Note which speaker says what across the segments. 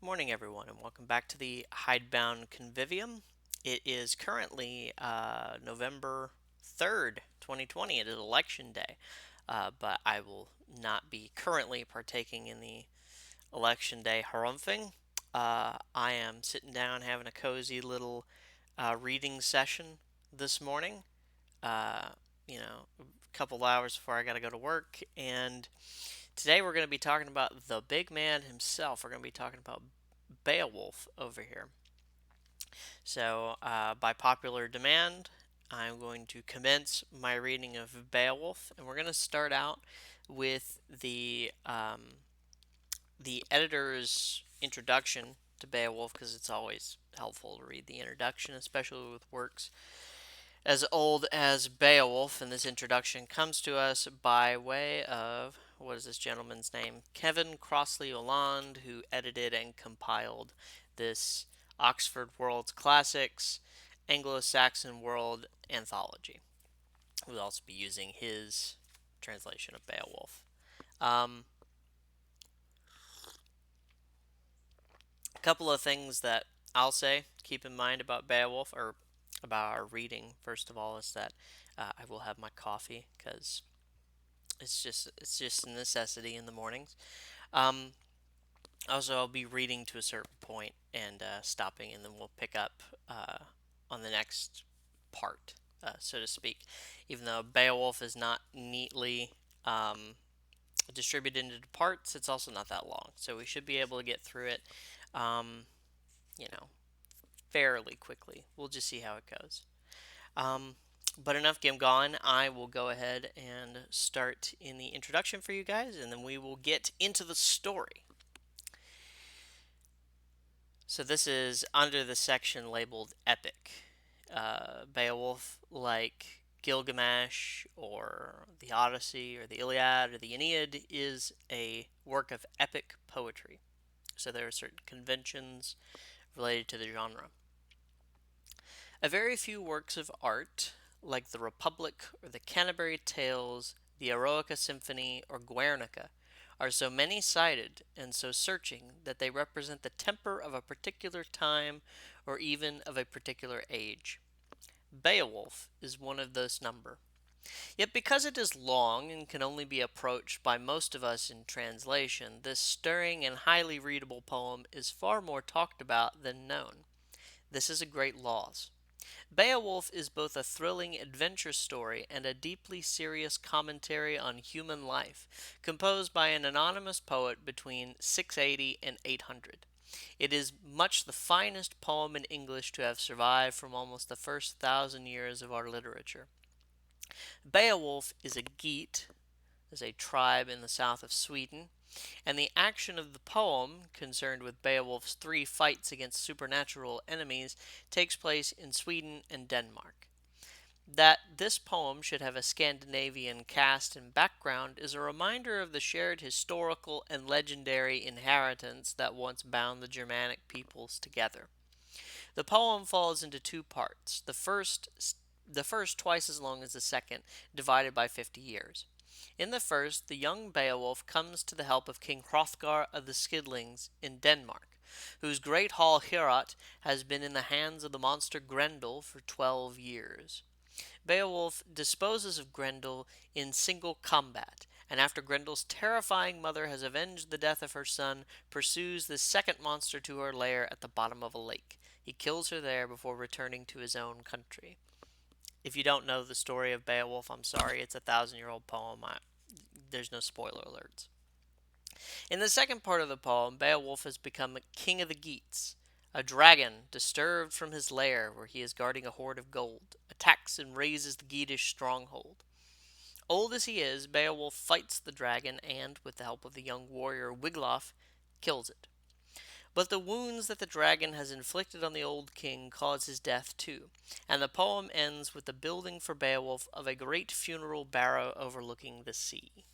Speaker 1: Morning, everyone, and welcome back to the Hidebound Convivium. It is currently November 3rd, 2020. It is election day, but I will not be currently partaking in the election day harumphing. I am sitting down having a cozy little reading session this morning. Uh, a couple hours before I got to go to work, and today we're going to be talking about the big man himself. We're going to be talking about Beowulf over here. So, by popular demand, I'm going to commence my reading of Beowulf, and we're going to start out with the editor's introduction to Beowulf because it's always helpful to read the introduction, especially with works as old as Beowulf. And this introduction comes to us by way of what is this gentleman's name? Kevin Crossley Oland, who edited and compiled this Oxford World's Classics Anglo-Saxon World Anthology. We'll also be using his translation of Beowulf. Um, a couple of things that I'll say, keep in mind about Beowulf, or about our reading, first of all, is that I will have my coffee because it's just a necessity in the mornings. Um, Also, I'll be reading to a certain point and stopping, and then we'll pick up on the next part, so to speak. Even though Beowulf is not neatly distributed into parts, it's also not that long, so we should be able to get through it, um, you know, fairly quickly. We'll just see how it goes. Um, but enough game gone. I will go ahead and start in the introduction for you guys, and then we will get into the story. So this is under the section labeled Epic. Beowulf, like Gilgamesh or the Odyssey or the Iliad or the Aeneid, is a work of epic poetry. So there are certain conventions related to the genre. A very few works of art, like the Republic or the Canterbury Tales, the Eroica Symphony, or Guernica, are so many sided and so searching that they represent the temper of a particular time or even of a particular age. Beowulf is one of this number. Yet because it is long and can only be approached by most of us in translation, this stirring and highly readable poem is far more talked about than known. This is a great loss. Beowulf is both a thrilling adventure story and a deeply serious commentary on human life, composed by an anonymous poet between 680 and 800. It is much the finest poem in English to have survived from almost the first 1,000 years of our literature. Beowulf is a Geat, is a tribe in the south of Sweden, and the action of the poem, concerned with Beowulf's three fights against supernatural enemies, takes place in Sweden and Denmark. That this poem should have a Scandinavian cast and background is a reminder of the shared historical and legendary inheritance that once bound the Germanic peoples together. The poem falls into two parts. The first twice as long as the second, divided by 50 years. In the first, the young Beowulf comes to the help of King Hrothgar of the Skidlings in Denmark, whose great hall Heorot has been in the hands of the monster Grendel for 12 years. Beowulf disposes of Grendel in single combat, and after Grendel's terrifying mother has avenged the death of her son, pursues the second monster to her lair at the bottom of a lake. He kills her there before returning to his own country. If you don't know the story of Beowulf, I'm sorry, it's a 1,000-year-old poem. There's no spoiler alerts. In the second part of the poem, Beowulf has become king of the Geats. A dragon, disturbed from his lair where he is guarding a hoard of gold, attacks and razes the Geatish stronghold. Old as he is, Beowulf fights the dragon and, with the help of the young warrior Wiglaf, kills it. But the wounds that the dragon has inflicted on the old king cause his death too, and the poem ends with the building for Beowulf of a great funeral barrow overlooking the sea.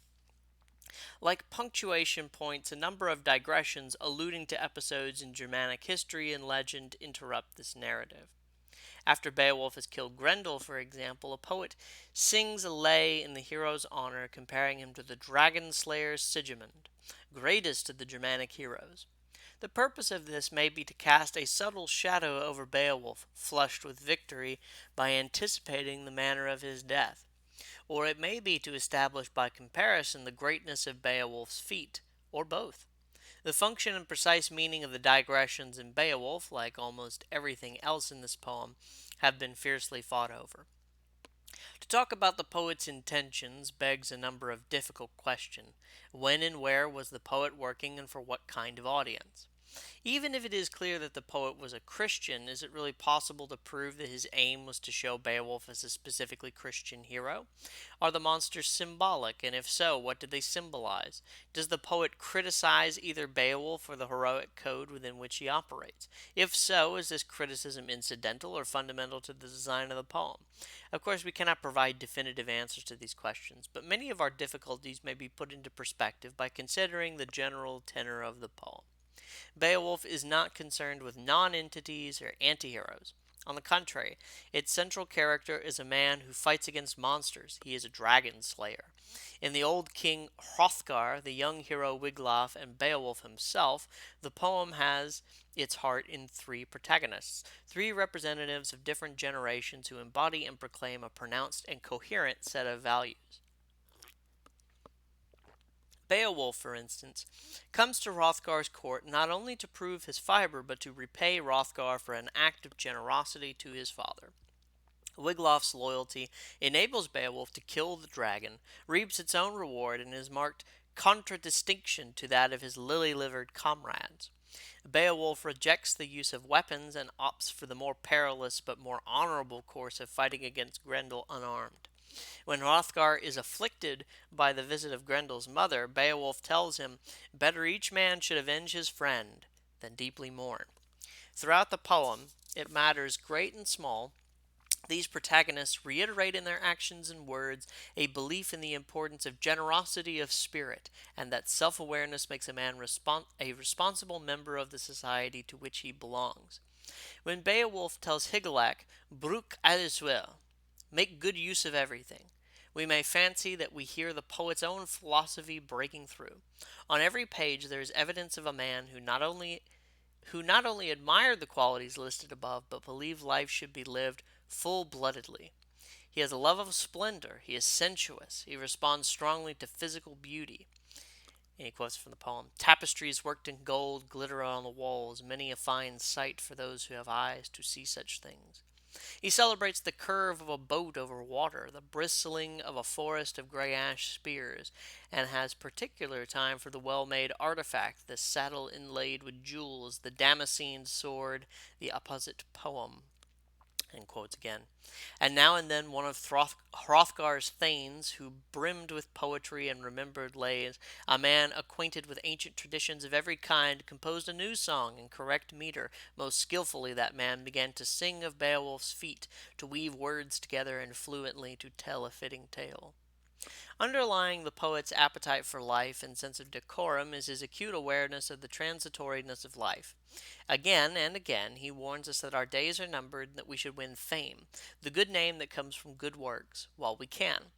Speaker 1: Like punctuation points, a number of digressions alluding to episodes in Germanic history and legend interrupt this narrative. After Beowulf has killed Grendel, for example, a poet sings a lay in the hero's honor, comparing him to the dragon slayer Sigismund, greatest of the Germanic heroes. The purpose of this may be to cast a subtle shadow over Beowulf, flushed with victory, by anticipating the manner of his death. Or it may be to establish by comparison the greatness of Beowulf's feat, or both. The function and precise meaning of the digressions in Beowulf, like almost everything else in this poem, have been fiercely fought over. To talk about the poet's intentions begs a number of difficult questions. When and where was the poet working, and for what kind of audience? Even if it is clear that the poet was a Christian, is it really possible to prove that his aim was to show Beowulf as a specifically Christian hero? Are the monsters symbolic, and if so, what did they symbolize? Does the poet criticize either Beowulf or the heroic code within which he operates? If so, is this criticism incidental or fundamental to the design of the poem? Of course, we cannot provide definitive answers to these questions, but many of our difficulties may be put into perspective by considering the general tenor of the poem. Beowulf is not concerned with non-entities or anti-heroes. On the contrary, its central character is a man who fights against monsters. He is a dragon slayer. In the old king Hrothgar, the young hero Wiglaf, and Beowulf himself, the poem has its heart in three protagonists, three representatives of different generations who embody and proclaim a pronounced and coherent set of values. Beowulf, for instance, comes to Hrothgar's court not only to prove his fiber, but to repay Hrothgar for an act of generosity to his father. Wiglaf's loyalty enables Beowulf to kill the dragon, reaps its own reward, and is marked contradistinction to that of his lily-livered comrades. Beowulf rejects the use of weapons and opts for the more perilous but more honorable course of fighting against Grendel unarmed. When Hrothgar is afflicted by the visit of Grendel's mother, Beowulf tells him, "Better each man should avenge his friend than deeply mourn." Throughout the poem, it matters great and small, these protagonists reiterate in their actions and words a belief in the importance of generosity of spirit, and that self awareness makes a man a responsible member of the society to which he belongs. When Beowulf tells Hygelac, "Bruk alles well," make good use of everything, we may fancy that we hear the poet's own philosophy breaking through. On every page there is evidence of a man who not only admired the qualities listed above, but believed life should be lived full-bloodedly. He has a love of splendor, he is sensuous, he responds strongly to physical beauty. And he quotes from the poem, "Tapestries worked in gold glitter on the walls, many a fine sight for those who have eyes to see such things." He celebrates the curve of a boat over water, the bristling of a forest of gray ash spears, and has particular time for the well-made artifact, the saddle inlaid with jewels, the Damascened sword, the apposite poem. And quotes again. And now and then one of Hrothgar's thanes, who brimmed with poetry and remembered lays, a man acquainted with ancient traditions of every kind, composed a new song in correct meter. Most skilfully that man began to sing of Beowulf's feat, to weave words together and fluently to tell a fitting tale. Underlying the poet's appetite for life and sense of decorum is his acute awareness of the transitoriness of life. Again and again, he warns us that our days are numbered and that we should win fame, the good name that comes from good works, while we can.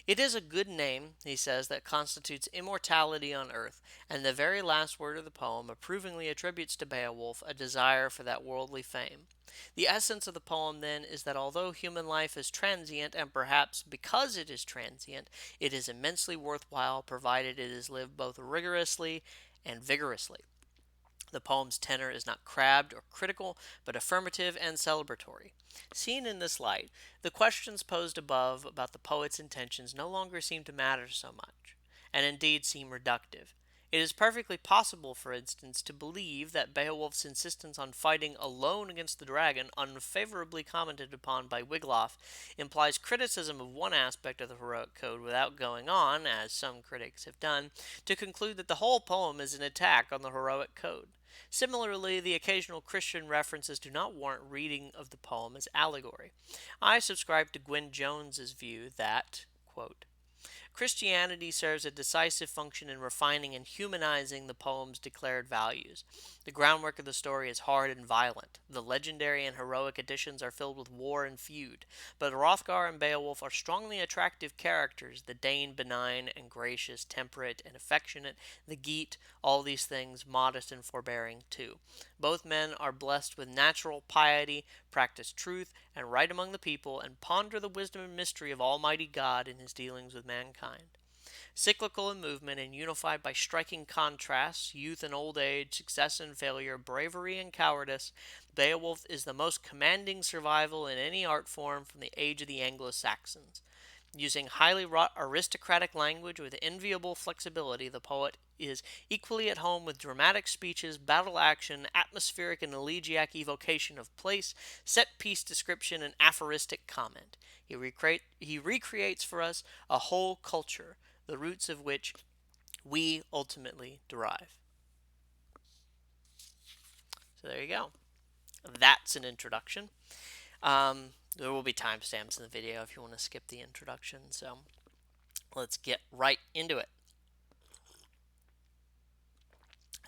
Speaker 1: It is a good name, he says, that constitutes immortality on earth, and the very last word of the poem approvingly attributes to Beowulf a desire for that worldly fame. The essence of the poem, then, is that although human life is transient, and perhaps because it is transient, it is immensely worthwhile provided it is lived both rigorously and vigorously. The poem's tenor is not crabbed or critical, but affirmative and celebratory. Seen in this light, the questions posed above about the poet's intentions no longer seem to matter so much, and indeed seem reductive. It is perfectly possible, for instance, to believe that Beowulf's insistence on fighting alone against the dragon, unfavorably commented upon by Wiglaf, implies criticism of one aspect of the heroic code without going on, as some critics have done, to conclude that the whole poem is an attack on the heroic code. Similarly, the occasional Christian references do not warrant reading of the poem as allegory. I subscribe to Gwyn Jones's view that, quote, Christianity serves a decisive function in refining and humanizing the poem's declared values. The groundwork of the story is hard and violent. The legendary and heroic editions are filled with war and feud, but Hrothgar and Beowulf are strongly attractive characters, the Dane benign and gracious, temperate and affectionate, the Geat, all these things, modest and forbearing too. Both men are blessed with natural piety, practice truth, and right among the people, and ponder the wisdom and mystery of Almighty God in his dealings with mankind. Cyclical in movement and unified by striking contrasts, youth and old age, success and failure, bravery and cowardice, Beowulf is the most commanding survival in any art form from the age of the Anglo-Saxons. Using highly aristocratic language with enviable flexibility, the poet is equally at home with dramatic speeches, battle action, atmospheric and elegiac evocation of place, set piece description, and aphoristic comment. He recreates for us a whole culture, the roots of which we ultimately derive. So there you go. That's an introduction. There will be timestamps in the video if you want to skip the introduction. So let's get right into it.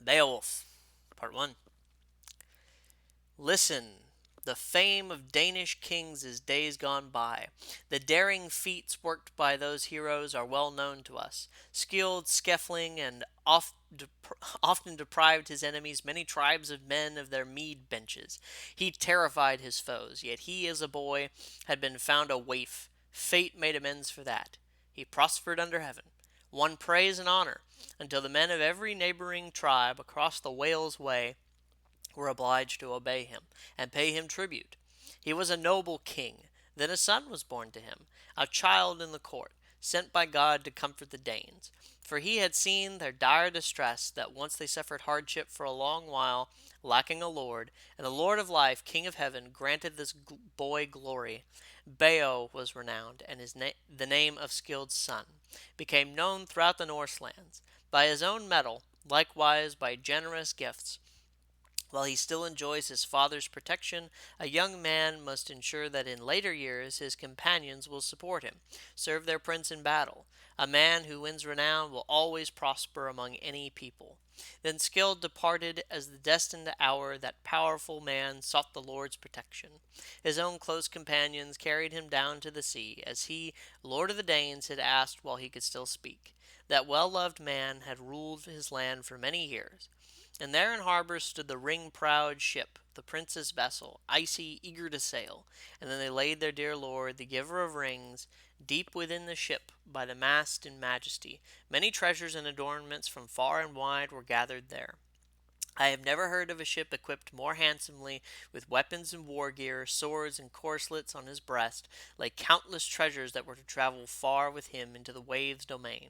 Speaker 1: Beowulf, Part 1. Listen, the fame of Danish kings is days gone by. The daring feats worked by those heroes are well known to us. Skilled Skefling and often deprived his enemies, many tribes of men, of their mead benches. He terrified his foes, yet he, as a boy, had been found a waif. Fate made amends for that. He prospered under heaven, won praise and honor, until the men of every neighboring tribe across the Wales Way were obliged to obey him and pay him tribute. He was a noble king. Then a son was born to him, a child in the court, sent by God to comfort the Danes. For he had seen their dire distress, that once they suffered hardship for a long while, lacking a lord, and the Lord of life, King of heaven, granted this boy glory. Beo was renowned, and the name of Skild's son became known throughout the Norse lands. By his own mettle, likewise by generous gifts, while he still enjoys his father's protection, a young man must ensure that in later years his companions will support him, serve their prince in battle. A man who wins renown will always prosper among any people. Then Scyld departed as the destined hour that powerful man sought the Lord's protection. His own close companions carried him down to the sea, as he, Lord of the Danes, had asked while he could still speak. That well-loved man had ruled his land for many years. And there in harbor stood the ring-proud ship, the prince's vessel, icy, eager to sail. And then they laid their dear lord, the giver of rings, deep within the ship by the mast in majesty. Many treasures and adornments from far and wide were gathered there. I have never heard of a ship equipped more handsomely with weapons and war gear, swords and corslets on his breast, lay countless treasures that were to travel far with him into the waves' domain.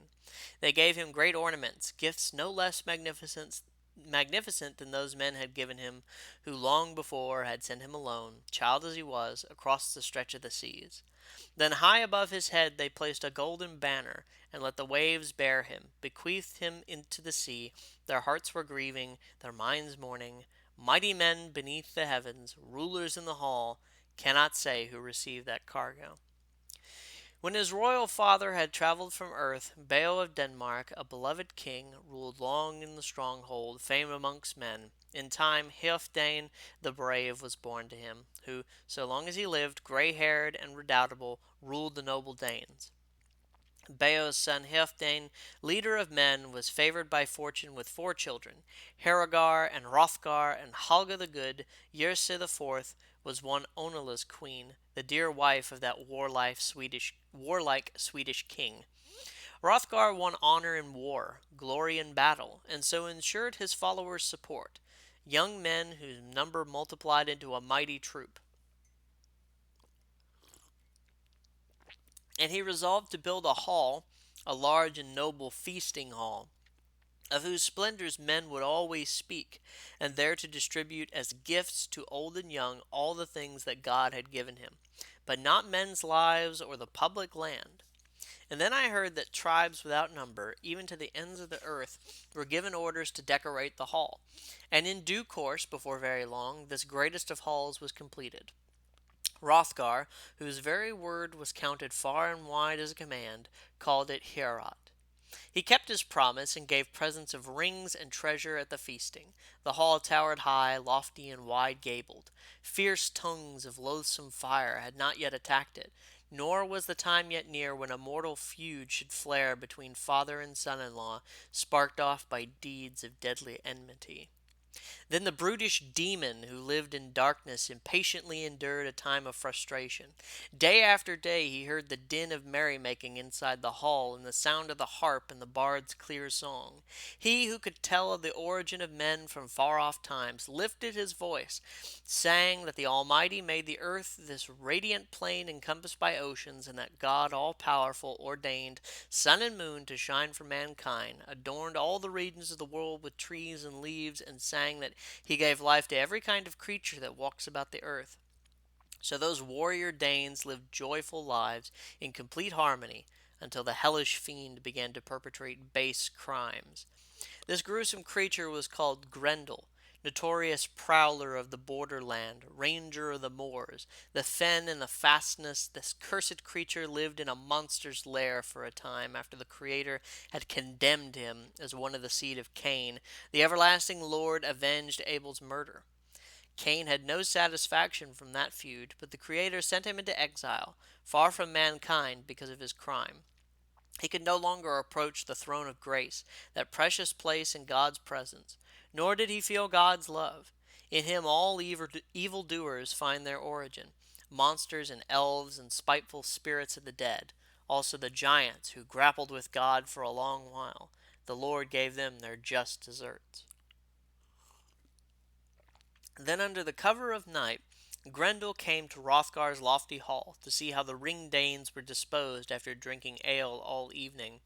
Speaker 1: They gave him great ornaments, gifts no less magnificent than those men had given him, who long before had sent him alone, child as he was, across the stretch of the seas. Then high above his head they placed a golden banner, and let the waves bear him, bequeathed him into the sea. Their hearts were grieving, their minds mourning. Mighty men beneath the heavens, rulers in the hall, cannot say who received that cargo. When his royal father had travelled from earth, Beo of Denmark, a beloved king, ruled long in the stronghold, famed amongst men. In time, Healfdene the brave was born to him, who, so long as he lived, grey-haired and redoubtable, ruled the noble Danes. Beo's son Healfdene, leader of men, was favored by fortune with 4 children. Herogar and Hrothgar and Halga the Good. Yrsa the fourth was one Onela's queen, the dear wife of that warlike Swedish king. Hrothgar won honor in war, glory in battle, and so ensured his followers' support, young men whose number multiplied into a mighty troop. And he resolved to build a hall, a large and noble feasting hall, of whose splendors men would always speak, and there to distribute as gifts to old and young all the things that God had given him, but not men's lives or the public land. And then I heard that tribes without number, even to the ends of the earth, were given orders to decorate the hall. And in due course, before very long, this greatest of halls was completed. Hrothgar, whose very word was counted far and wide as a command, called it Heorot. He kept his promise and gave presents of rings and treasure at the feasting. The hall towered high, lofty, and wide gabled. Fierce tongues of loathsome fire had not yet attacked it, nor was the time yet near when a mortal feud should flare between father and son in law, sparked off by deeds of deadly enmity. Then the brutish demon who lived in darkness impatiently endured a time of frustration. Day after day he heard the din of merrymaking inside the hall and the sound of the harp and the bard's clear song. He who could tell of the origin of men from far off times lifted his voice, sang that the Almighty made the earth this radiant plain encompassed by oceans, and that God all powerful ordained sun and moon to shine for mankind, adorned all the regions of the world with trees and leaves, and sang that he gave life to every kind of creature that walks about the earth. So those warrior Danes lived joyful lives in complete harmony until the hellish fiend began to perpetrate base crimes. This gruesome creature was called Grendel, notorious prowler of the borderland, ranger of the moors, the fen and the fastness. This cursed creature lived in a monster's lair for a time after the Creator had condemned him as one of the seed of Cain. The everlasting Lord avenged Abel's murder. Cain had no satisfaction from that feud, but the Creator sent him into exile, far from mankind because of his crime. He could no longer approach the throne of grace, that precious place in God's presence, nor did he feel God's love. In him all evildoers find their origin, monsters and elves and spiteful spirits of the dead, also the giants who grappled with God for a long while. The Lord gave them their just deserts. Then under the cover of night Grendel came to Hrothgar's lofty hall to see how the ring Danes were disposed after drinking ale all evening.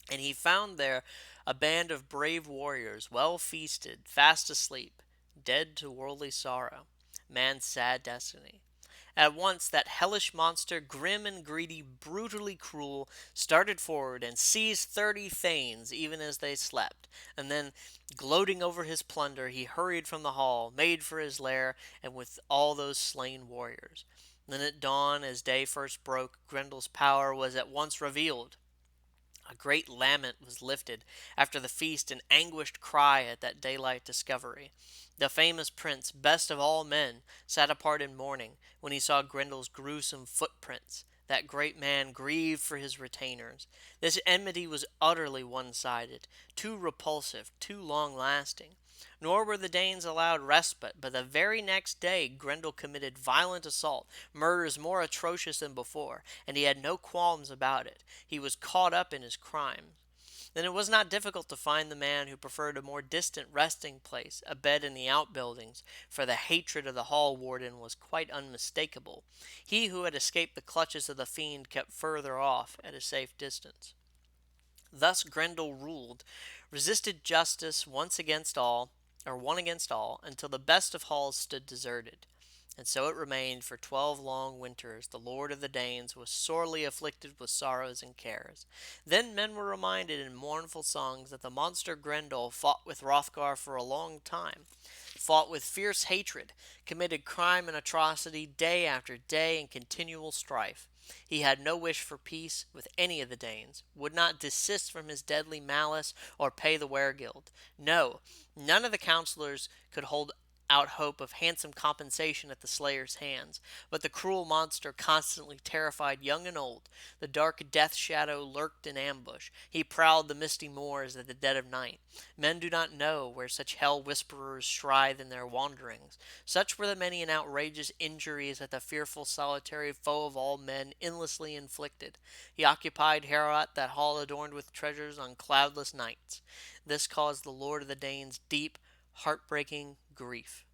Speaker 1: And he found there a band of brave warriors, well feasted, fast asleep, dead to worldly sorrow, man's sad destiny. At once that hellish monster, grim and greedy, brutally cruel, started forward and seized 30 thanes even as they slept. And then, gloating over his plunder, he hurried from the hall, made for his lair, and with all those slain warriors. Then at dawn, as day first broke, Grendel's power was at once revealed. A great lament was lifted after the feast, an anguished cry at that daylight discovery. The famous prince, best of all men, sat apart in mourning when he saw Grendel's gruesome footprints. That great man grieved for his retainers. This enmity was utterly one-sided, too repulsive, too long-lasting. Nor were the Danes allowed respite, but the very next day Grendel committed violent assault, murders more atrocious than before, and he had no qualms about it. He was caught up in his crimes. Then it was not difficult to find the man who preferred a more distant resting place, a bed in the outbuildings, for the hatred of the hall warden was quite unmistakable. He who had escaped the clutches of the fiend kept further off at a safe distance. Thus Grendel ruled, resisted justice once against all, or one against all, until the best of halls stood deserted. And so it remained for 12 long winters. The Lord of the Danes was sorely afflicted with sorrows and cares. Then men were reminded in mournful songs that the monster Grendel fought with Hrothgar for a long time, fought with fierce hatred, committed crime and atrocity day after day in continual strife. He had no wish for peace with any of the Danes, would not desist from his deadly malice or pay the weregild. No, none of the counselors could hold out hope of handsome compensation at the slayer's hands, but the cruel monster constantly terrified young and old. The dark death shadow lurked in ambush. He prowled the misty moors at the dead of night. Men do not know where such hell whisperers strive in their wanderings. Such were the many and outrageous injuries that the fearful solitary foe of all men endlessly inflicted. He occupied Heorot, that hall adorned with treasures, on cloudless nights. This caused the Lord of the Danes deep, heartbreaking grief.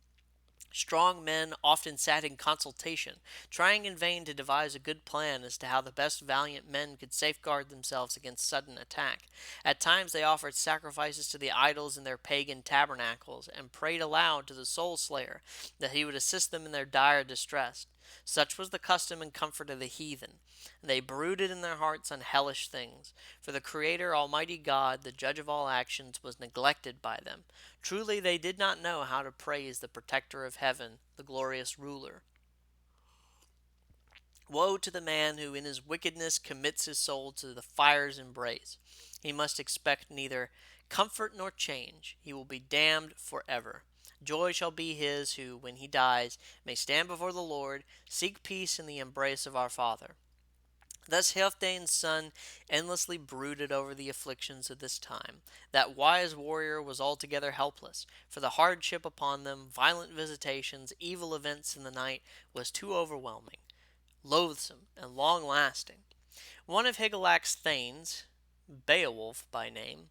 Speaker 1: Strong men often sat in consultation, trying in vain to devise a good plan as to how the best valiant men could safeguard themselves against sudden attack. At times they offered sacrifices to the idols in their pagan tabernacles, and prayed aloud to the soul slayer that he would assist them in their dire distress. Such was the custom and comfort of the heathen. They brooded in their hearts on hellish things, for the Creator, Almighty God, the judge of all actions, was neglected by them. Truly they did not know how to praise the protector of heaven, the glorious ruler. Woe to the man who in his wickedness commits his soul to the fire's embrace. He must expect neither comfort nor change. He will be damned forever. Joy shall be his who, when he dies, may stand before the Lord, seek peace in the embrace of our Father. Thus Healfdene's son endlessly brooded over the afflictions of this time. That wise warrior was altogether helpless, for the hardship upon them, violent visitations, evil events in the night, was too overwhelming, loathsome, and long lasting. One of Higelac's thanes, Beowulf by name,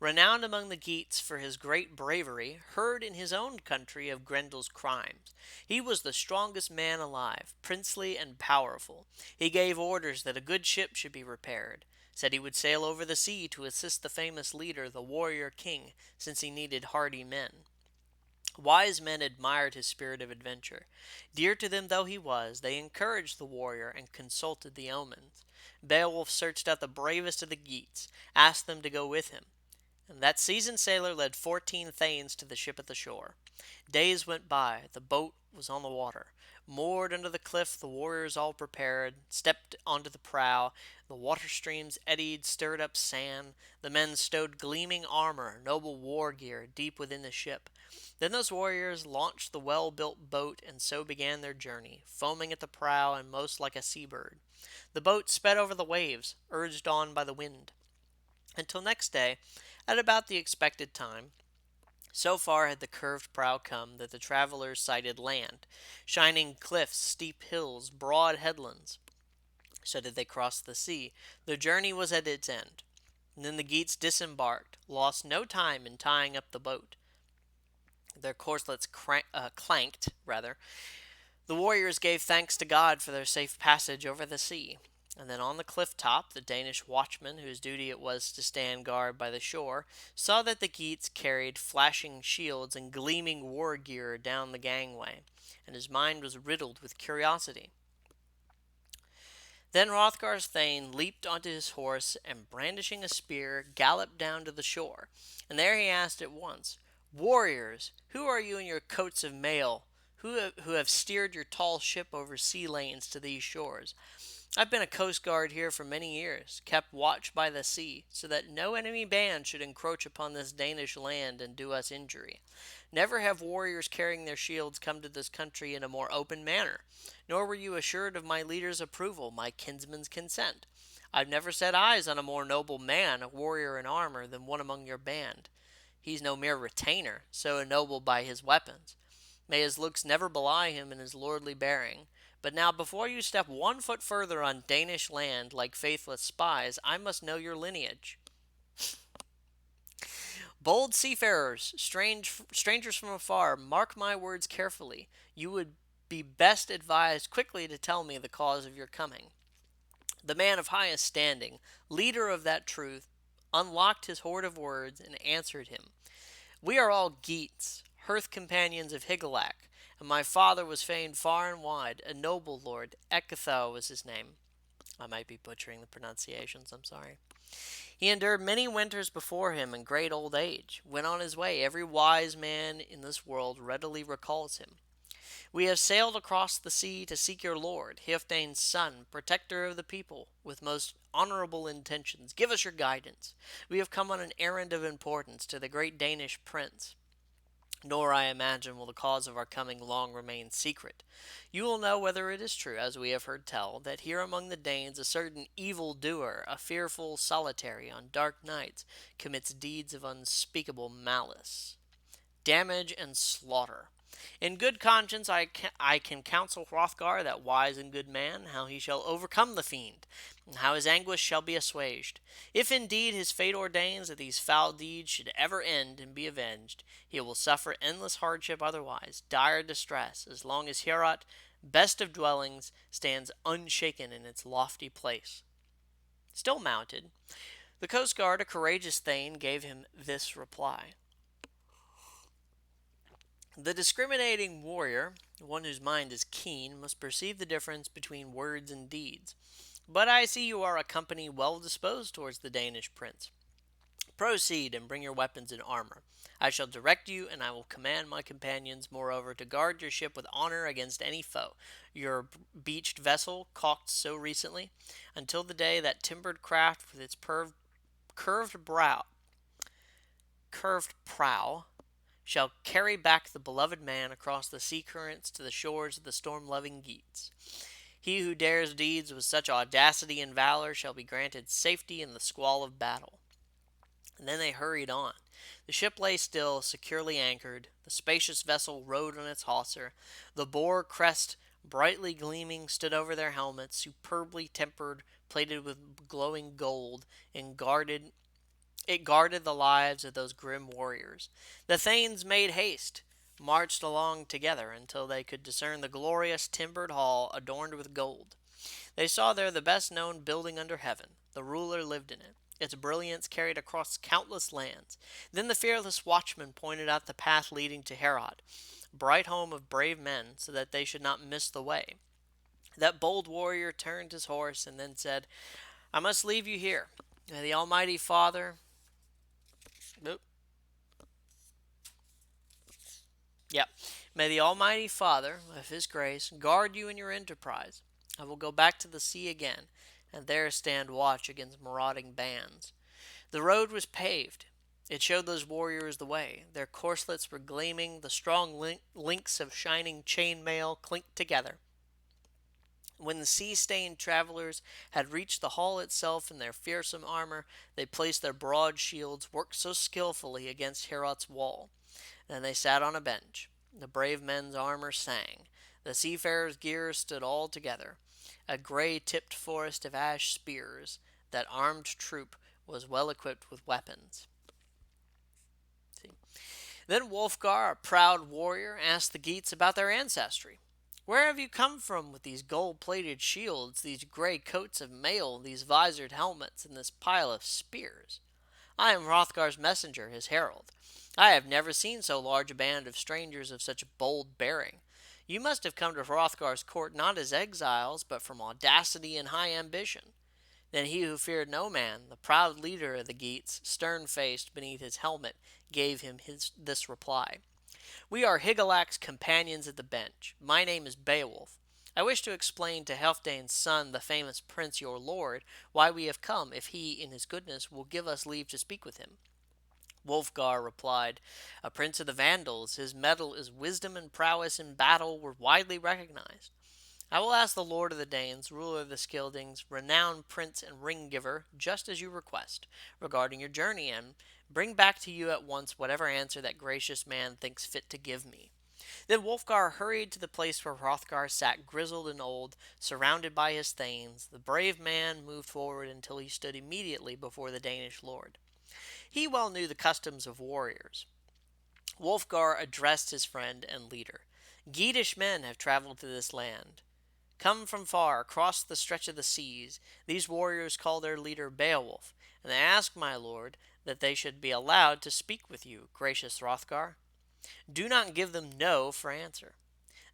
Speaker 1: renowned among the Geats for his great bravery, heard in his own country of Grendel's crimes. He was the strongest man alive, princely and powerful. He gave orders that a good ship should be repaired, said he would sail over the sea to assist the famous leader, the warrior king, since he needed hardy men. Wise men admired his spirit of adventure. Dear to them though he was, they encouraged the warrior and consulted the omens. Beowulf searched out the bravest of the Geats, asked them to go with him, and that seasoned sailor led 14 thanes to the ship at the shore. Days went by, the boat was on the water. Moored under the cliff, the warriors all prepared, stepped onto the prow. The water streams eddied, stirred up sand. The men stowed gleaming armor, noble war gear, deep within the ship. Then those warriors launched the well-built boat, and so began their journey, foaming at the prow and most like a seabird. The boat sped over the waves, urged on by the wind, until next day, at about the expected time. So far had the curved prow come that the travelers sighted land, shining cliffs, steep hills, broad headlands. So did they cross the sea. Their journey was at its end. And then the Geats disembarked, lost no time in tying up the boat. Their corslets clanked, rather. The warriors gave thanks to God for their safe passage over the sea. And then on the cliff top, the Danish watchman, whose duty it was to stand guard by the shore, saw that the Geats carried flashing shields and gleaming war gear down the gangway, and his mind was riddled with curiosity. Then Hrothgar's thane leaped onto his horse and, brandishing a spear, galloped down to the shore. And there he asked at once, "Warriors, who are you in your coats of mail, who have steered your tall ship over sea lanes to these shores? I've been a coast guard here for many years, kept watch by the sea, so that no enemy band should encroach upon this Danish land and do us injury. Never have warriors carrying their shields come to this country in a more open manner, nor were you assured of my leader's approval, my kinsman's consent. I've never set eyes on a more noble man, a warrior in armor, than one among your band. He's no mere retainer, so ennobled by his weapons. May his looks never belie him in his lordly bearing. But now, before you step 1 foot further on Danish land like faithless spies, I must know your lineage. Bold seafarers, strangers from afar, mark my words carefully. You would be best advised quickly to tell me the cause of your coming." The man of highest standing, leader of that truth, unlocked his hoard of words and answered him. "We are all Geats, hearth companions of Higelac, and my father was famed far and wide, a noble lord. Ecgtheow was his name." I might be butchering the pronunciations, I'm sorry. "He endured many winters before him in great old age, went on his way. Every wise man in this world readily recalls him. We have sailed across the sea to seek your lord, Healfdene's son, protector of the people, with most honorable intentions. Give us your guidance. We have come on an errand of importance to the great Danish prince. Nor, I imagine, will the cause of our coming long remain secret. You will know whether it is true, as we have heard tell, that here among the Danes a certain evil doer, a fearful solitary, on dark nights, commits deeds of unspeakable malice, damage, and slaughter. In good conscience I can counsel Hrothgar, that wise and good man, how he shall overcome the fiend, and how his anguish shall be assuaged. If indeed his fate ordains that these foul deeds should ever end and be avenged, he will suffer endless hardship otherwise, dire distress, as long as Heorot, best of dwellings, stands unshaken in its lofty place." Still mounted, the coast guard, a courageous thane, gave him this reply. "The discriminating warrior, one whose mind is keen, must perceive the difference between words and deeds. But I see you are a company well disposed towards the Danish prince. Proceed and bring your weapons and armor. I shall direct you, and I will command my companions, moreover, to guard your ship with honor against any foe. Your beached vessel, caulked so recently, until the day that timbered craft with its curved brow, curved prow, shall carry back the beloved man across the sea currents to the shores of the storm-loving Geats. He who dares deeds with such audacity and valor shall be granted safety in the squall of battle. And then they hurried on. The ship lay still, securely anchored. The spacious vessel rode on its hawser. The boar crest, brightly gleaming, stood over their helmets, superbly tempered, plated with glowing gold, and guarded the lives of those grim warriors. The thanes made haste, marched along together until they could discern the glorious timbered hall adorned with gold. They saw there the best known building under heaven. The ruler lived in it. Its brilliance carried across countless lands. Then the fearless watchman pointed out the path leading to Heorot, bright home of brave men, so that they should not miss the way. That bold warrior turned his horse and then said, I must leave you here. May the Almighty Father. Oop, yep. May the Almighty Father, of His grace, guard you in your enterprise. I will go back to the sea again, and there stand watch against marauding bands. The road was paved. It showed those warriors the way. Their corselets were gleaming, the strong links of shining chain mail clinked together. When the sea-stained travelers had reached the hall itself in their fearsome armor, they placed their broad shields, worked so skillfully against Heorot's wall. Then they sat on a bench. The brave men's armor sang. The seafarers' gear stood all together. A gray-tipped forest of ash spears. That armed troop was well equipped with weapons. See. Then Wulfgar, a proud warrior, asked the Geats about their ancestry. Where have you come from with these gold-plated shields, these gray coats of mail, these visored helmets, and this pile of spears? I am Hrothgar's messenger, his herald. I have never seen so large a band of strangers of such bold bearing. You must have come to Hrothgar's court not as exiles, but from audacity and high ambition. Then he who feared no man, the proud leader of the Geats, stern-faced beneath his helmet, gave him this reply. We are Hygelac companions at the bench. My name is Beowulf. I wish to explain to Healfdene's son, the famous prince your lord, why we have come, if he, in his goodness, will give us leave to speak with him. Wulfgar replied, A prince of the Vandals, his mettle is wisdom and prowess in battle were widely recognized. I will ask the lord of the Danes, ruler of the Scyldings, renowned prince and ring giver, just as you request, regarding your journey, and bring back to you at once whatever answer that gracious man thinks fit to give me. Then Wulfgar hurried to the place where Hrothgar sat grizzled and old, surrounded by his thanes. The brave man moved forward until he stood immediately before the Danish lord. He well knew the customs of warriors. Wulfgar addressed his friend and leader. Geatish men have traveled to this land. Come from far, across the stretch of the seas. These warriors call their leader Beowulf, and they ask, my lord, that they should be allowed to speak with you, gracious Hrothgar. Do not give them no for answer.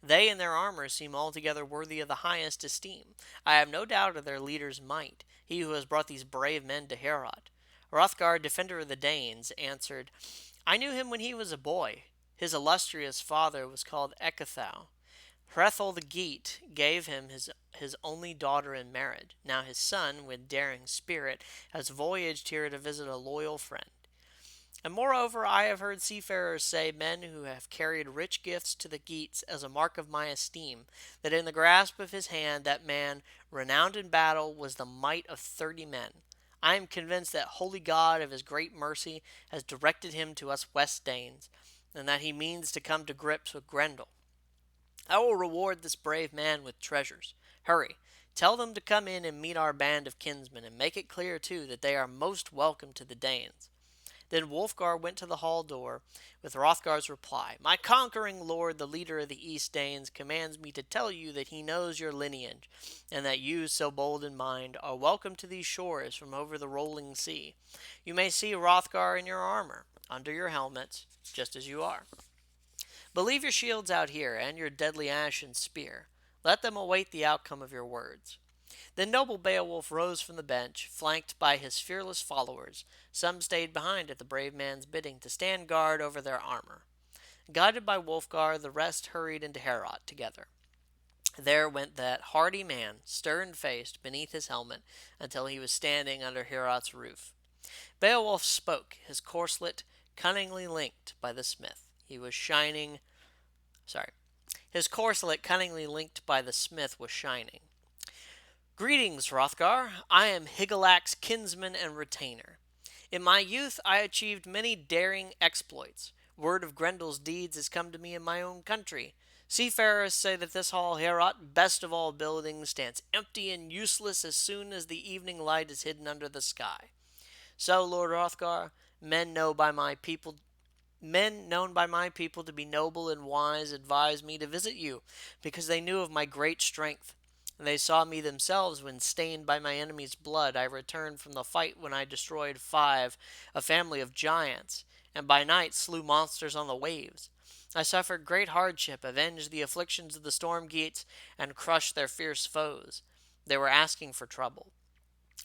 Speaker 1: They and their armor seem altogether worthy of the highest esteem. I have no doubt of their leader's might, he who has brought these brave men to Heorot. Hrothgar, defender of the Danes, answered, I knew him when he was a boy. His illustrious father was called Ecgtheow. Hrethel the Geat gave him his only daughter in marriage. Now his son, with daring spirit, has voyaged here to visit a loyal friend. And moreover, I have heard seafarers say, men who have carried rich gifts to the Geats as a mark of my esteem, that in the grasp of his hand that man, renowned in battle, was the might of 30 men. I am convinced that holy God of his great mercy has directed him to us West Danes, and that he means to come to grips with Grendel. I will reward this brave man with treasures. Hurry, tell them to come in and meet our band of kinsmen, and make it clear, too, that they are most welcome to the Danes. Then Wulfgar went to the hall door with Hrothgar's reply. My conquering lord, the leader of the East Danes, commands me to tell you that he knows your lineage, and that you, so bold in mind, are welcome to these shores from over the rolling sea. You may see Hrothgar in your armor, under your helmets, just as you are. But leave your shields out here, and your deadly ashen spear. Let them await the outcome of your words. Then noble Beowulf rose from the bench, flanked by his fearless followers. Some stayed behind at the brave man's bidding to stand guard over their armor. Guided by Wulfgar, the rest hurried into Heorot together. There went that hardy man, stern-faced, beneath his helmet, until he was standing under Heorot's roof. Beowulf spoke, his corslet cunningly linked by the smith. He was shining. Sorry. His corslet cunningly linked by the smith was shining. Greetings, Hrothgar. I am Higelac's kinsman and retainer. In my youth I achieved many daring exploits. Word of Grendel's deeds has come to me in my own country. Seafarers say that this hall Heorot, best of all buildings, stands empty and useless as soon as the evening light is hidden under the sky. So, Lord Hrothgar, men known by my people to be noble and wise advised me to visit you, because they knew of my great strength. And they saw me themselves when, stained by my enemy's blood, I returned from the fight when I destroyed five, a family of giants, and by night slew monsters on the waves. I suffered great hardship, avenged the afflictions of the storm geats, and crushed their fierce foes. They were asking for trouble.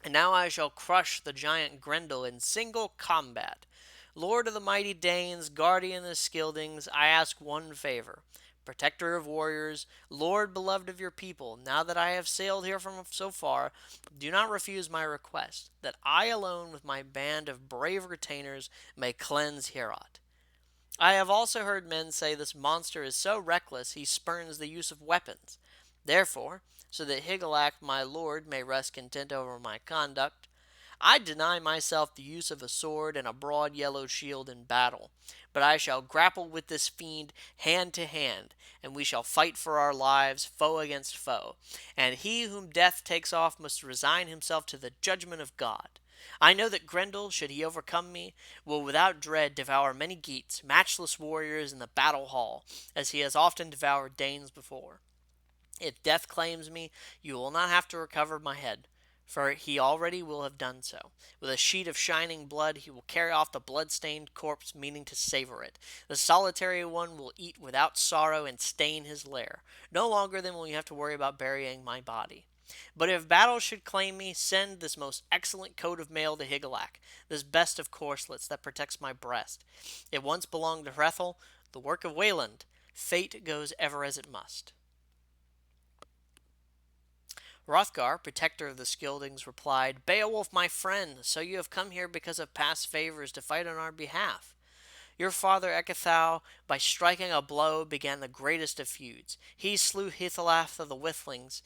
Speaker 1: And now I shall crush the giant Grendel in single combat. Lord of the mighty Danes, guardian of Scyldings, I ask one favor. Protector of warriors, Lord beloved of your people, now that I have sailed here from so far, do not refuse my request, that I alone with my band of brave retainers may cleanse Heorot. I have also heard men say this monster is so reckless he spurns the use of weapons. Therefore, so that Higelac my lord may rest content over my conduct, I deny myself the use of a sword and a broad yellow shield in battle, but I shall grapple with this fiend hand to hand, and we shall fight for our lives, foe against foe, and he whom death takes off must resign himself to the judgment of God. I know that Grendel, should he overcome me, will without dread devour many Geats, matchless warriors in the battle hall, as he has often devoured Danes before. If death claims me, you will not have to recover my head, for he already will have done so. With a sheet of shining blood, he will carry off the blood-stained corpse, meaning to savor it. The solitary one will eat without sorrow and stain his lair. No longer then will you have to worry about burying my body. But if battle should claim me, send this most excellent coat of mail to Higelac, this best of corslets that protects my breast. It once belonged to Hrethel, the work of Wayland. Fate goes ever as it must. Hrothgar, protector of the Scyldings, replied, Beowulf, my friend, so you have come here because of past favors to fight on our behalf. Your father Ecgtheow, by striking a blow, began the greatest of feuds. He slew Hithelaf of the Withlings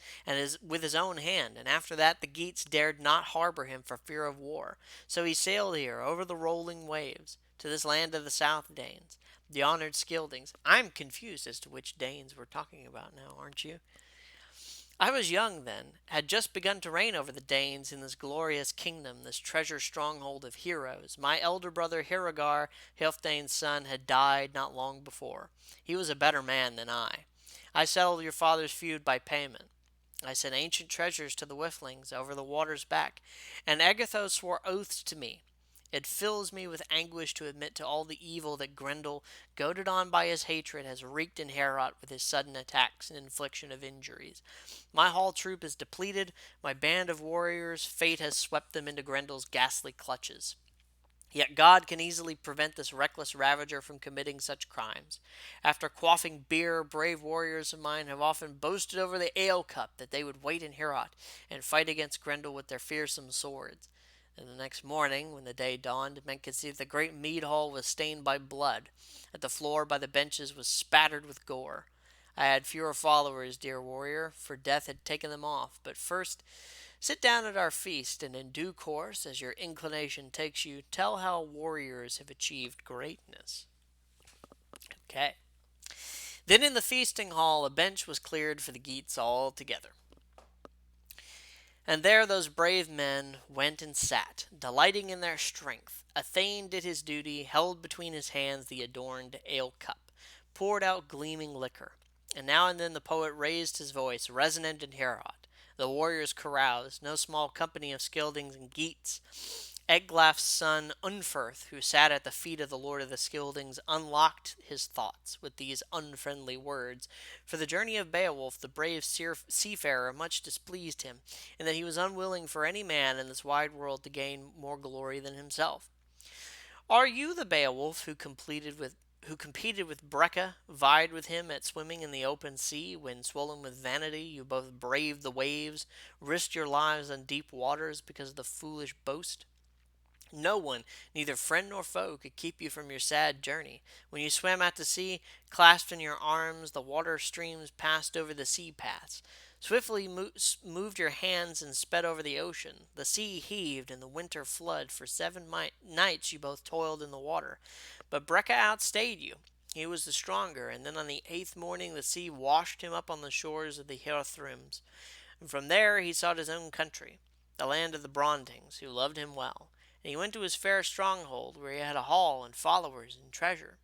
Speaker 1: with his own hand, and after that the Geats dared not harbor him for fear of war. So he sailed here over the rolling waves to this land of the South Danes, the honored Scyldings. I'm confused as to which Danes we're talking about now, aren't you? I was young then, had just begun to reign over the Danes in this glorious kingdom, this treasure stronghold of heroes. My elder brother Heorogar, Healfdene's son, had died not long before. He was a better man than I. I settled your father's feud by payment. I sent ancient treasures to the Withlings over the water's back, and Agatho swore oaths to me. It fills me with anguish to admit to all the evil that Grendel, goaded on by his hatred, has wreaked in Heorot with his sudden attacks and infliction of injuries. My hall troop is depleted, my band of warriors, fate has swept them into Grendel's ghastly clutches. Yet God can easily prevent this reckless ravager from committing such crimes. After quaffing beer, brave warriors of mine have often boasted over the ale cup that they would wait in Heorot and fight against Grendel with their fearsome swords. And the next morning, when the day dawned, men could see that the great mead hall was stained by blood, that the floor by the benches was spattered with gore. I had fewer followers, dear warrior, for death had taken them off. But first, sit down at our feast, and in due course, as your inclination takes you, tell how warriors have achieved greatness. Okay. Then in the feasting hall, a bench was cleared for the Geats all together. And there those brave men went and sat, delighting in their strength. A thane did his duty, held between his hands the adorned ale cup, poured out gleaming liquor. And now and then the poet raised his voice, resonant in Heorot. The warriors caroused, no small company of Scyldings and Geats. Eglaf's son Unferth, who sat at the feet of the Lord of the Scyldings, unlocked his thoughts with these unfriendly words. For the journey of Beowulf, the brave seafarer, much displeased him, and that he was unwilling for any man in this wide world to gain more glory than himself. Are you the Beowulf who competed with Breca, vied with him at swimming in the open sea, when, swollen with vanity, you both braved the waves, risked your lives on deep waters because of the foolish boast? No one, neither friend nor foe, could keep you from your sad journey. When you swam out to sea, clasped in your arms, the water streams passed over the sea paths. Swiftly moved your hands and sped over the ocean. The sea heaved in the winter flood. For 7 nights you both toiled in the water. But Breca outstayed you. He was the stronger, and then on the 8th morning the sea washed him up on the shores of the Heorot, and from there he sought his own country, the land of the Brondings, who loved him well. And he went to his fair stronghold, where he had a hall and followers and treasure.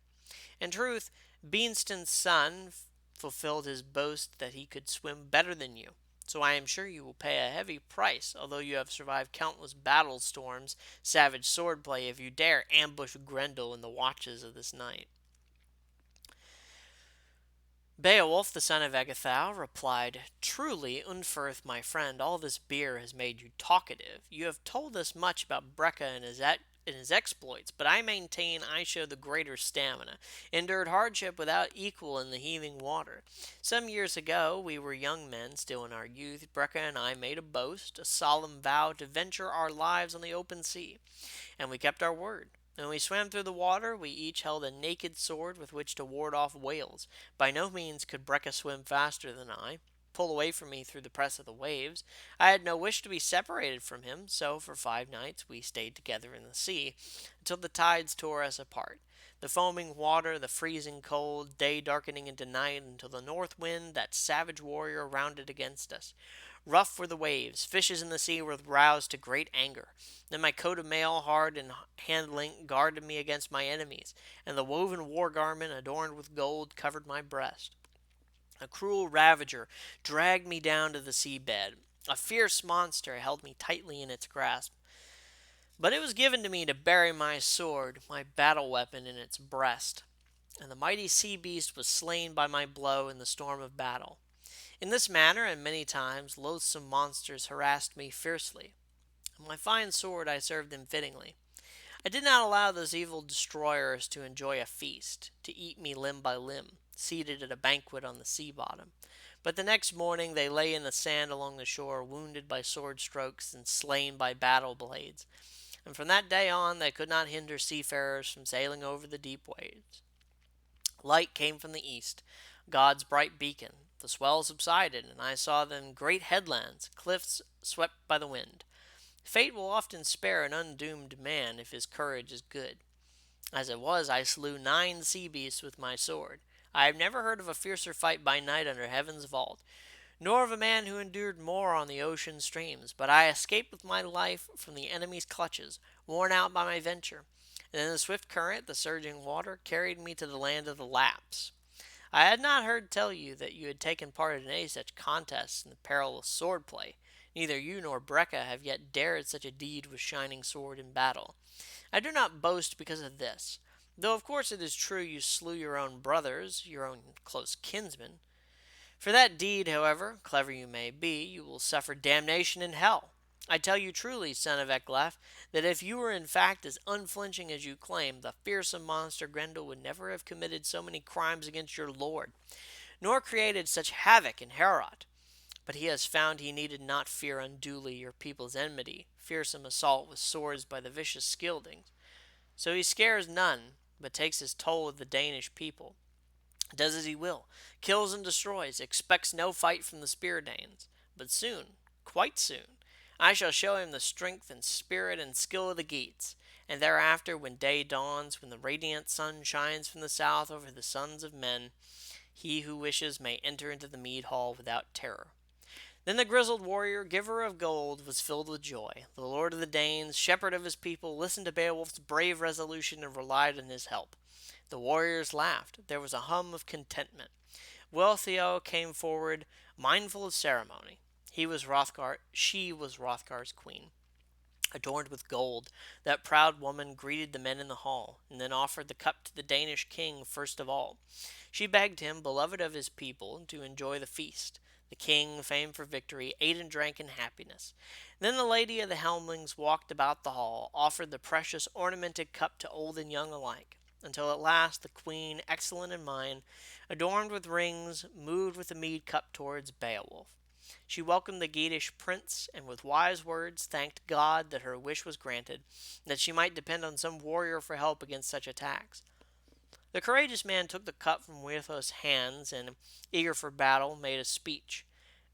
Speaker 1: In truth, Beanston's son fulfilled his boast that he could swim better than you. So I am sure you will pay a heavy price, although you have survived countless battle storms, savage swordplay, if you dare ambush Grendel in the watches of this night. Beowulf, the son of Egethau, replied, Truly, Unferth, my friend, all this beer has made you talkative. You have told us much about Breca and his exploits, but I maintain I show the greater stamina, endured hardship without equal in the heaving water. Some years ago, we were young men, still in our youth. Breca and I made a boast, a solemn vow to venture our lives on the open sea, and we kept our word. When we swam through the water, we each held a naked sword with which to ward off whales. By no means could Breca swim faster than I, pull away from me through the press of the waves. I had no wish to be separated from him, so for 5 nights we stayed together in the sea, until the tides tore us apart. The foaming water, the freezing cold, day darkening into night, until the north wind, that savage warrior, rounded against us. Rough were the waves, fishes in the sea were roused to great anger. Then my coat of mail, hard in handling, guarded me against my enemies, and the woven war garment, adorned with gold, covered my breast. A cruel ravager dragged me down to the seabed. A fierce monster held me tightly in its grasp. But it was given to me to bury my sword, my battle weapon, in its breast, and the mighty sea beast was slain by my blow in the storm of battle. In this manner, and many times, loathsome monsters harassed me fiercely. With my fine sword I served them fittingly. I did not allow those evil destroyers to enjoy a feast, to eat me limb by limb, seated at a banquet on the sea bottom. But the next morning they lay in the sand along the shore, wounded by sword strokes and slain by battle blades. And from that day on they could not hinder seafarers from sailing over the deep waves. Light came from the east, God's bright beacon. The swell subsided, and I saw then great headlands, cliffs swept by the wind. Fate will often spare an undoomed man if his courage is good. As it was, I slew 9 sea beasts with my sword. I have never heard of a fiercer fight by night under heaven's vault, nor of a man who endured more on the ocean streams. But I escaped with my life from the enemy's clutches, worn out by my venture. And then the swift current, the surging water, carried me to the land of the Lapps. I had not heard tell you that you had taken part in any such contests in the perilous sword play. Neither you nor Breca have yet dared such a deed with shining sword in battle. I do not boast because of this, though of course it is true you slew your own brothers, your own close kinsmen. For that deed, however clever you may be, you will suffer damnation in hell. I tell you truly, son of Ecglaf, that if you were in fact as unflinching as you claim, the fearsome monster Grendel would never have committed so many crimes against your lord, nor created such havoc in Heorot. But he has found he needed not fear unduly your people's enmity, fearsome assault with swords by the vicious Scyldings. So he scares none, but takes his toll of the Danish people, does as he will, kills and destroys, expects no fight from the Spear Danes. But soon, quite soon, I shall show him the strength and spirit and skill of the Geats, and thereafter, when day dawns, when the radiant sun shines from the south over the sons of men, he who wishes may enter into the mead hall without terror. Then the grizzled warrior, giver of gold, was filled with joy. The lord of the Danes, shepherd of his people, listened to Beowulf's brave resolution and relied on his help. The warriors laughed. There was a hum of contentment. Wealhtheow came forward, mindful of ceremony. She was Hrothgar's queen. adorned with gold. That proud woman greeted the men in the hall, and then offered the cup to the Danish king first of all. She begged him, beloved of his people, to enjoy the feast. The king, famed for victory, ate and drank in happiness. Then the lady of the Helmlings walked about the hall, offered the precious ornamented cup to old and young alike, until at last the queen, excellent in mind, adorned with rings, moved with the mead cup towards Beowulf. She welcomed the Geatish prince, and with wise words thanked God that her wish was granted, that she might depend on some warrior for help against such attacks. The courageous man took the cup from Wealhtheow's hands, and, eager for battle, made a speech.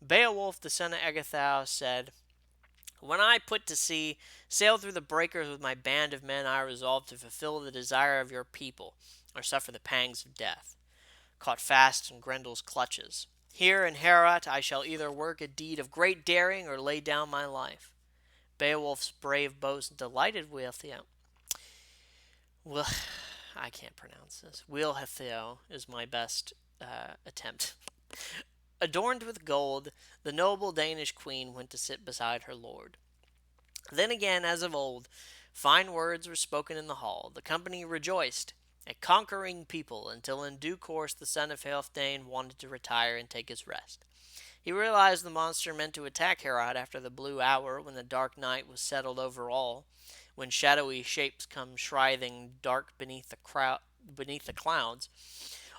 Speaker 1: Beowulf, the son of Egethau, said, "When I put to sea, sailed through the breakers with my band of men, I resolved to fulfill the desire of your people, or suffer the pangs of death. Caught fast in Grendel's clutches. Here in Heorot I shall either work a deed of great daring or lay down my life." Beowulf's brave boast delighted Wealhtheow. Well, I can't pronounce this. Wealhtheow is my best attempt. Adorned with gold, the noble Danish queen went to sit beside her lord. Then again, as of old, fine words were spoken in the hall. The company rejoiced, a conquering people, until in due course the son of Healfdene wanted to retire and take his rest. He realized the monster meant to attack Heorot after the blue hour, when the dark night was settled over all, when shadowy shapes come writhing dark beneath the clouds.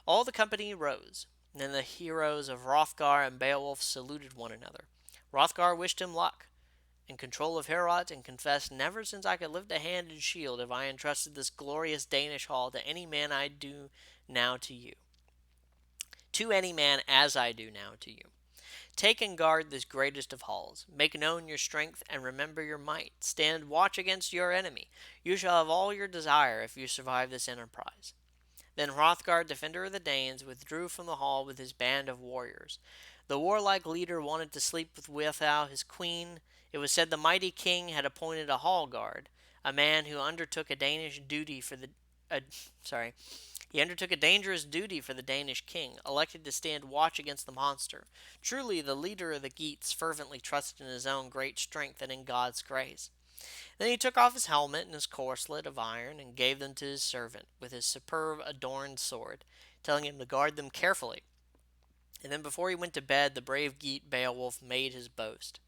Speaker 1: All the company rose. Then the heroes of Hrothgar and Beowulf saluted one another. Hrothgar wished him luck in control of Heorot, and confessed, "Never since I could lift a hand and shield have I entrusted this glorious Danish hall to any man I do now to you. To any man as I do now to you. Take and guard this greatest of halls. Make known your strength, and remember your might. Stand watch against your enemy. You shall have all your desire if you survive this enterprise." Then Hrothgar, defender of the Danes, withdrew from the hall with his band of warriors. The warlike leader wanted to sleep with Wealhtheow, his queen. It was said the mighty king had appointed a hall guard, a man who undertook a Danish duty for the uh, sorry, he undertook a dangerous duty for the Danish king, elected to stand watch against the monster. Truly, the leader of the Geats fervently trusted in his own great strength and in God's grace. Then he took off his helmet and his corslet of iron, and gave them to his servant, with his superb adorned sword, telling him to guard them carefully. And then before he went to bed, the brave Geat Beowulf made his boast.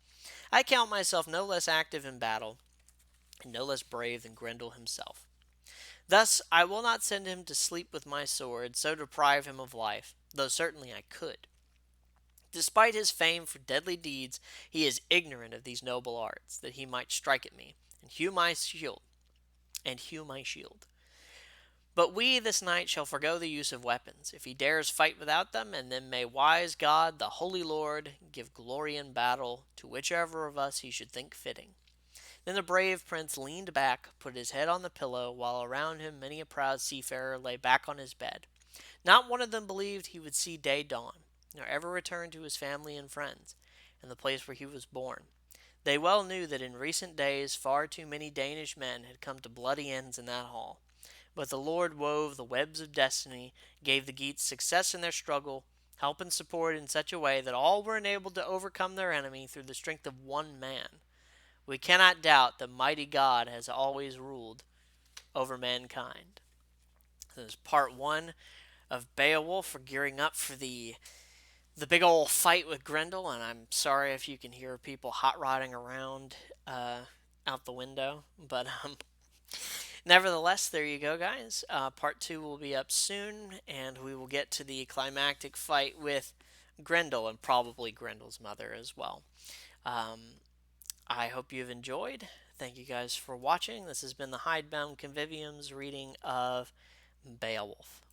Speaker 1: "I count myself no less active in battle, and no less brave than Grendel himself. Thus I will not send him to sleep with my sword, so deprive him of life, though certainly I could. Despite his fame for deadly deeds, he is ignorant of these noble arts, that he might strike at me, and hew my shield. But we this night shall forego the use of weapons, if he dares fight without them, and then may wise God, the Holy Lord, give glory in battle to whichever of us he should think fitting." Then the brave prince leaned back, put his head on the pillow, while around him many a proud seafarer lay back on his bed. Not one of them believed he would see day dawn, nor ever return to his family and friends, and the place where he was born. They well knew that in recent days far too many Danish men had come to bloody ends in that hall. But the Lord wove the webs of destiny, gave the Geats success in their struggle, help and support in such a way that all were enabled to overcome their enemy through the strength of one man. We cannot doubt that mighty God has always ruled over mankind. This is part one of Beowulf for gearing up for the big old fight with Grendel, and I'm sorry if you can hear people hot rodding around out the window, but nevertheless, there you go, guys. Part two will be up soon, and we will get to the climactic fight with Grendel and probably Grendel's mother as well. I hope you've enjoyed. Thank you guys for watching. This has been the Hidebound Convivium's reading of Beowulf.